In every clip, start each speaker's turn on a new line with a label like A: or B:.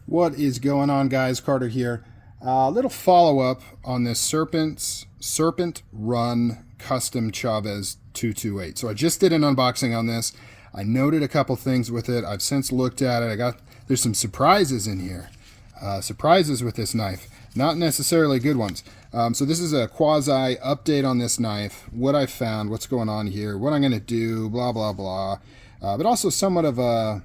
A: What is going on, guys? Carter here. A little follow-up on this Serpent Run Custom Chavez 228. So I just did an unboxing on this. I noted a couple things with it. I've since looked at it. There's some surprises in here. Surprises with this knife. Not necessarily good ones. So this is a quasi update on this knife. What I found, what's going on here, what I'm going to do, blah, blah, blah. But also somewhat of a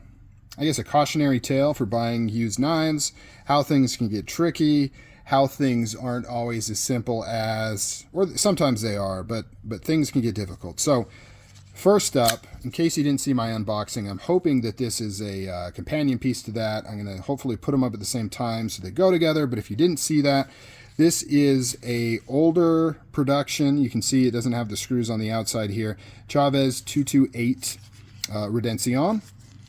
A: cautionary tale for buying used knives, how things can get tricky, how things aren't always as simple as, or sometimes they are, but things can get difficult. So first up, in case you didn't see my unboxing, I'm hoping that this is a companion piece to that. I'm going to hopefully put them up at the same time so they go together, but if you didn't see that, this is a older production. You can see it doesn't have the screws on the outside here. Chavez 228 Redención.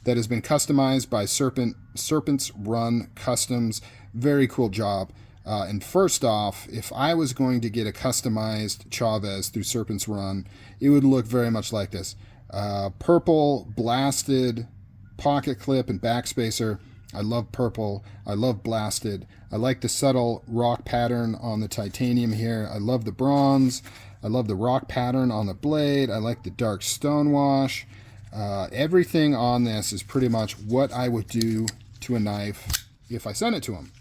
A: That has been customized by Serpents Run Customs. Very cool job. And first off, if I was going to get a customized Chavez through Serpents Run, it would look very much like this. Purple blasted pocket clip and backspacer. I love purple. I love blasted. I like the subtle rock pattern on the titanium here. I love the bronze. I love the rock pattern on the blade. I like the dark stonewash. Everything on this is pretty much what I would do to a knife if I sent it to him.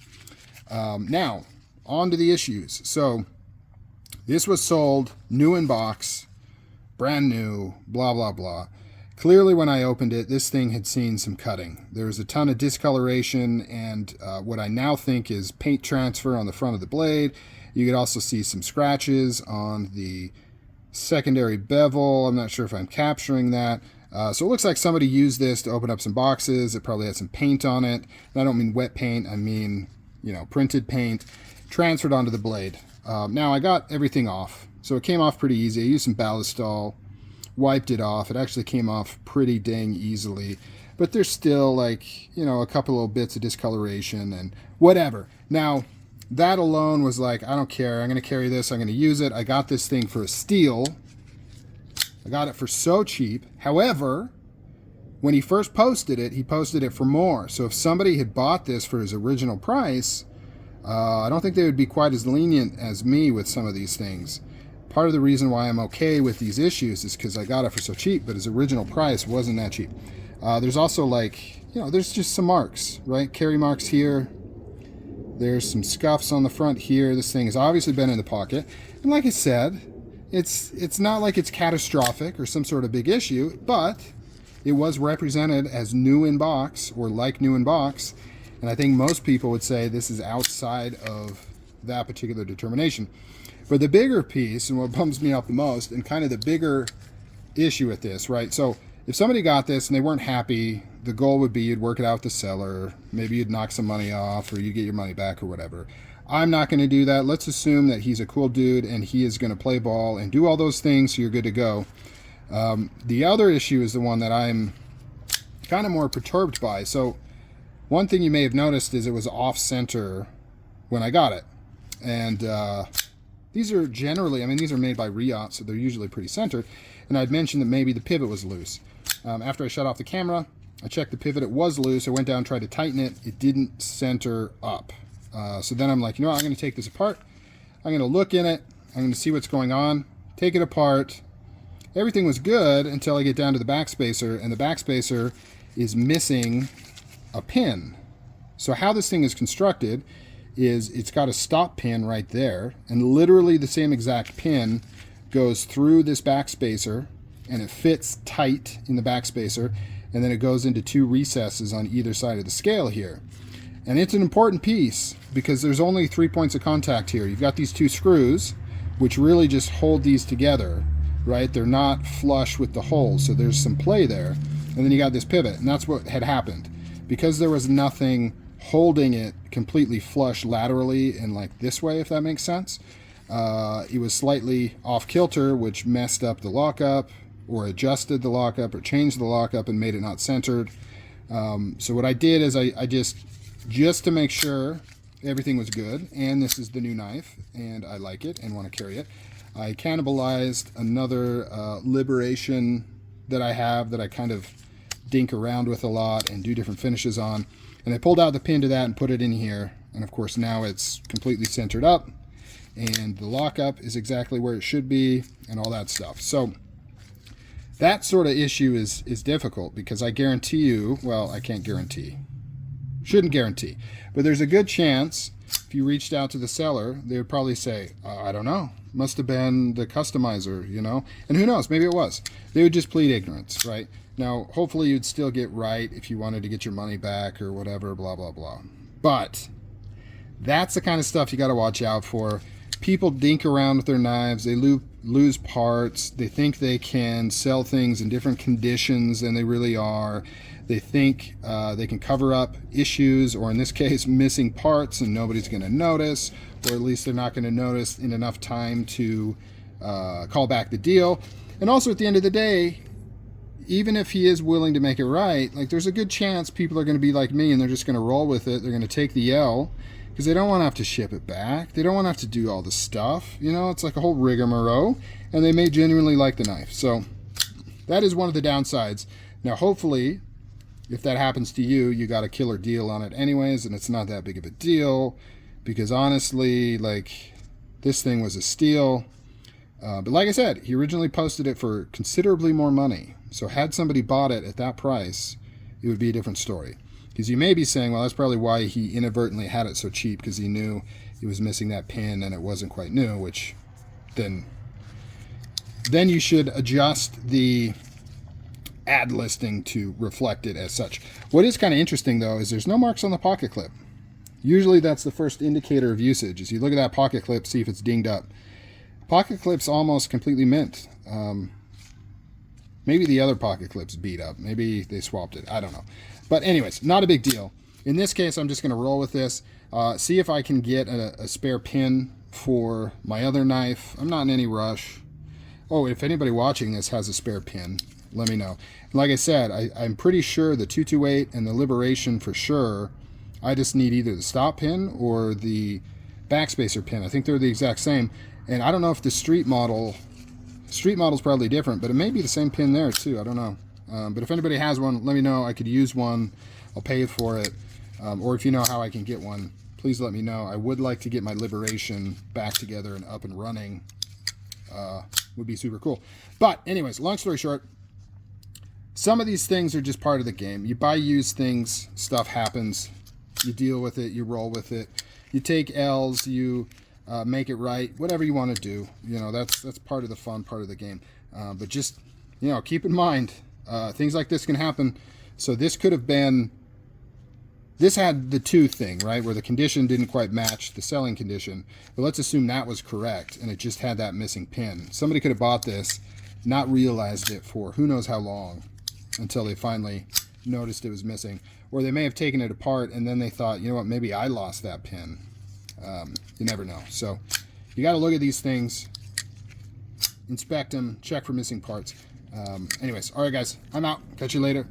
A: Now, on to the issues. So, this was sold new in box, brand new, blah, blah, blah. Clearly, when I opened it, this thing had seen some cutting. There was a ton of discoloration and what I now think is paint transfer on the front of the blade. You could also see some scratches on the secondary bevel. I'm not sure if I'm capturing that. So it looks like somebody used this to open up some boxes. It probably had some paint on it. And I don't mean wet paint. I mean, printed paint transferred onto the blade. Now I got everything off. So it came off pretty easy. I used some Ballistol, wiped it off. It actually came off pretty dang easily. But there's still a couple little bits of discoloration and whatever. Now, that alone was like, I don't care. I'm going to carry this. I'm going to use it. I got this thing for a steal. I got it for so cheap. However, when he first posted it, he posted it for more. So if somebody had bought this for his original price, I don't think they would be quite as lenient as me with some of these things. Part of the reason why I'm okay with these issues is because I got it for so cheap, but his original price wasn't that cheap. There's also there's just some marks, right? Carry marks here. There's some scuffs on the front here. This thing has obviously been in the pocket. And like I said, it's not like it's catastrophic or some sort of big issue, but it was represented as new in box or like new in box. And I think most people would say this is outside of that particular determination. But the bigger piece, and what bums me out the most, and kind of the bigger issue with this, right? So if somebody got this and they weren't happy, the goal would be you'd work it out with the seller. Maybe you'd knock some money off or you get your money back or whatever. I'm not going to do that. Let's assume that he's a cool dude and he is going to play ball and do all those things so you're good to go. The other issue is the one that I'm kind of more perturbed by. So one thing you may have noticed is it was off-center when I got it. And these are generally, these are made by Riot, so they're usually pretty centered. And I'd mentioned that maybe the pivot was loose. After I shut off the camera, I checked the pivot. It was loose. I went down and tried to tighten it. It didn't center up. So then I'm like, I'm going to take this apart. I'm going to look in it. I'm going to see what's going on. Take it apart. Everything was good until I get down to the backspacer, and the backspacer is missing a pin. So how this thing is constructed is it's got a stop pin right there, and literally the same exact pin goes through this backspacer, and it fits tight in the backspacer, and then it goes into two recesses on either side of the scale here. And it's an important piece because there's only 3 points of contact here. You've got these two screws, which really just hold these together, right? They're not flush with the holes, so there's some play there. And then you got this pivot, and that's what had happened. Because there was nothing holding it completely flush laterally and like this way, if that makes sense, it was slightly off kilter, which messed up the lockup or adjusted the lockup or changed the lockup and made it not centered. So what I did is I just to make sure everything was good, and this is the new knife, and I like it and want to carry it, I cannibalized another Liberation that I have that I kind of dink around with a lot and do different finishes on. And I pulled out the pin to that and put it in here. And of course now it's completely centered up. And the lockup is exactly where it should be and all that stuff. So that sort of issue is difficult because I guarantee you, well, I can't guarantee. Shouldn't guarantee. But there's a good chance if you reached out to the seller, they would probably say, I don't know. Must have been the customizer, you know? And who knows? Maybe it was. They would just plead ignorance, right? Now, hopefully you'd still get right if you wanted to get your money back or whatever, blah, blah, blah. But that's the kind of stuff you got to watch out for. People dink around with their knives. They lose parts. They think they can sell things in different conditions than they really are. They think they can cover up issues, or in this case, missing parts, and nobody's going to notice, or at least they're not going to notice in enough time to call back the deal. And also, at the end of the day, even if he is willing to make it right, like there's a good chance people are going to be like me and they're just going to roll with it. They're going to take the L because they don't want to have to ship it back. They don't want to have to do all the stuff. You know, it's like a whole rigmarole, and they may genuinely like the knife. So that is one of the downsides. Now, hopefully, if that happens to you, you got a killer deal on it anyways, and it's not that big of a deal because honestly, like, this thing was a steal. But like I said, he originally posted it for considerably more money. So had somebody bought it at that price, it would be a different story. Because you may be saying, well, that's probably why he inadvertently had it so cheap, because he knew he was missing that pin and it wasn't quite new, which then you should adjust the ad listing to reflect it as such. What is kind of interesting, though, is there's no marks on the pocket clip. Usually that's the first indicator of usage, is you look at that pocket clip, see if it's dinged up. Pocket clip's almost completely mint. Maybe the other pocket clip's beat up. Maybe they swapped it. I don't know. But anyways, not a big deal. In this case, I'm just going to roll with this. See if I can get a spare pin for my other knife. I'm not in any rush. Oh, if anybody watching this has a spare pin, let me know. Like I said, I'm pretty sure the 228 and the Liberation for sure. I just need either the stop pin or the backspacer pin. I think they're the exact same. And I don't know if the street model's probably different, but it may be the same pin there too. I don't know. But if anybody has one, let me know. I could use one. I'll pay for it. Or if you know how I can get one, please let me know. I would like to get my Liberation back together and up and running. Would be super cool. But anyways, long story short, some of these things are just part of the game. You buy used things, stuff happens. You deal with it, you roll with it. You take L's, you make it right, whatever you want to do. You know, that's part of the fun, part of the game. But just, you know, keep in mind, things like this can happen. So this could have been, this had the tooth thing, right, where the condition didn't quite match the selling condition. But let's assume that was correct, and it just had that missing pin. Somebody could have bought this, not realized it for who knows how long, until they finally noticed it was missing. Or they may have taken it apart, and then they thought, you know what, maybe I lost that pin. You never know. So you got to look at these things, inspect them, check for missing parts. Anyways, all right, guys, I'm out. Catch you later.